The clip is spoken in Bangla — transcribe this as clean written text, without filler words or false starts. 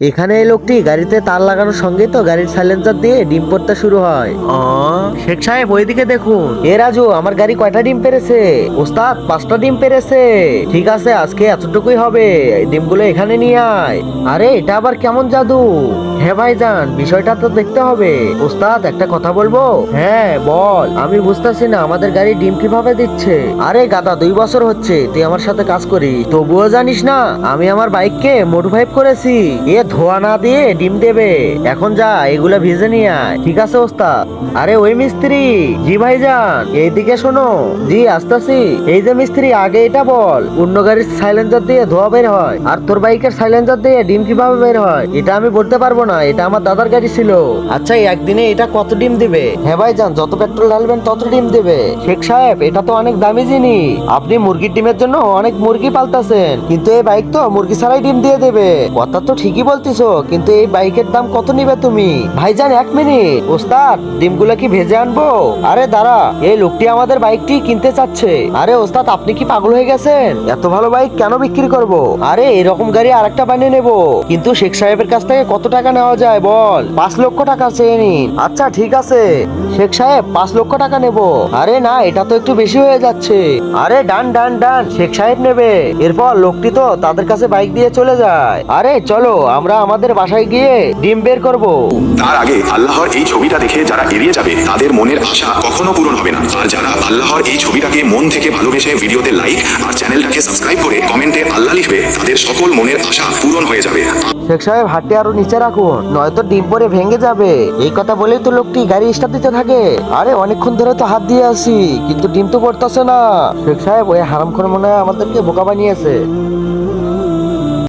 এখানে এই লোকটি গাড়িতে তার লাগানোর সঙ্গে তো গাড়ির সাইলেন্সার দিয়ে ডিম পড়তে শুরু হয়। শেখ সাহেব ওইদিকে দেখুন। এ রাজু, আমার গাড়ি কয়টা ডিম পেরেছে? ওস্তাদ 5টা ডিম পেরেছে। ঠিক আছে, আজকে এতটুকুই হবে, ডিমগুলো এখানে নিয়ে আয়। আরে এটা আবার কেমন জাদু? হ্যাঁ ভাইজান, বিষয়টা তো দেখতে হবে। ওস্তাদ একটা কথা বলবো? হ্যাঁ বল। আমি বুঝতেছি না আমাদের গাড়ি ডিম কিভাবে দিচ্ছে। আরে গাদা, 2 বছর হচ্ছে তুই আমার সাথে কাজ করিস, তবুও জানিস না আমি আমার বাইককে মডিফাই করেছি, এ ধোয়া না দিয়ে ডিম দেবে। এখন যা, এগুলা ভিজে নিয়ে আয়। ঠিক আছে ওস্তাদ। আরে ওই মিস্ত্রি। জি ভাইজান, এইদিকে শোনো। জি আসতাছি। এই যে মিস্ত্রি, আগে এটা বল, অন্য গাড়ির সাইলেন্সার দিয়ে ধোয়া বের হয় আর তোর বাইকের সাইলেন্সার দিয়ে ডিম কিভাবে বের হয়? এটা আমি বলতে পারবো না, এটা আমার দাদার গাড়ি ছিল। আচ্ছা, একদিনে এটা কত ডিম দিবে? হ্যাঁ ভাইজান, যত পেট্রোল ঢালবেন তত ডিম দেবে। শেখ সাহেব, এটা তো অনেক দামি জিনিস। আপনি মুরগির ডিমের জন্য অনেক মুরগি পালতাছেন, কিন্তু এই বাইক তো মুরগি ছাড়াই ডিম দিয়ে দেবে। কথা তো ঠিকই বলতিছো, কিন্তু এই বাইকের দাম কত নিবে তুমি? ভাইজান 1 মিনিট। ওস্তাদ, ডিমগুলো কি ভেজে আনবো? আরে দাঁড়া, এই লোকটি আমাদের বাইকটি কিনতে চাচ্ছে। আরে ওস্তাদ, আপনি কি পাগল হয়ে গেছেন? এত ভালো বাইক কেন বিক্রি করব? আরে এরকম গাড়ি আরেকটা বানিয়ে নেব, কিন্তু শেখ সাহেবের কাছ থেকে কত টাকা নেওয়া যায় বল? 5 লক্ষ টাকা চেয়ে নিন। আচ্ছা ঠিক আছে শেখ সাহেব, 5 লক্ষ টাকা নেব। আরে না, এটা তো একটু বেশি হয়ে যাচ্ছে। আরে ডান ডান ডান, শেখ সাহেব নেবে। এরপর লোকটি তো তাদের কাছে বাইক দিয়ে চলে যায়। আরে চলো আমরা আমাদের বাসায় গিয়ে ডিম বের করব। তার আগে আল্লাহর এই ছবিটা দেখে যারা এড়িয়ে যাবে তাদের মনের আশা কখনো পূরণ হবে না। আর যারা আল্লাহর এই ছবিটাকে মন থেকে ভালোবেসে ভিডিওতে লাইক আর চ্যানেলটাকে সাবস্ক্রাইব করে কমেন্টে আল্লাহ লিখবে, তাদের সকল মনের আশা পূরণ হয়ে যাবে। শেখ সাহেব, হাতটি আরো নিচে রাখুন, নয়তো ডিম পরে ভেঙে যাবে। এই কথা বলেই তো লোকটি গাড়ি স্টার্ট দিতে থাকে। আরে অনেকক্ষণ ধরে তো হাত দিয়ে আছি, কিন্তু ডিম তো পড়তেছে না। শেখ সাহেব, ওই হারামখোর মনে হয় আমাদেরকে বোকা বানিয়েছে।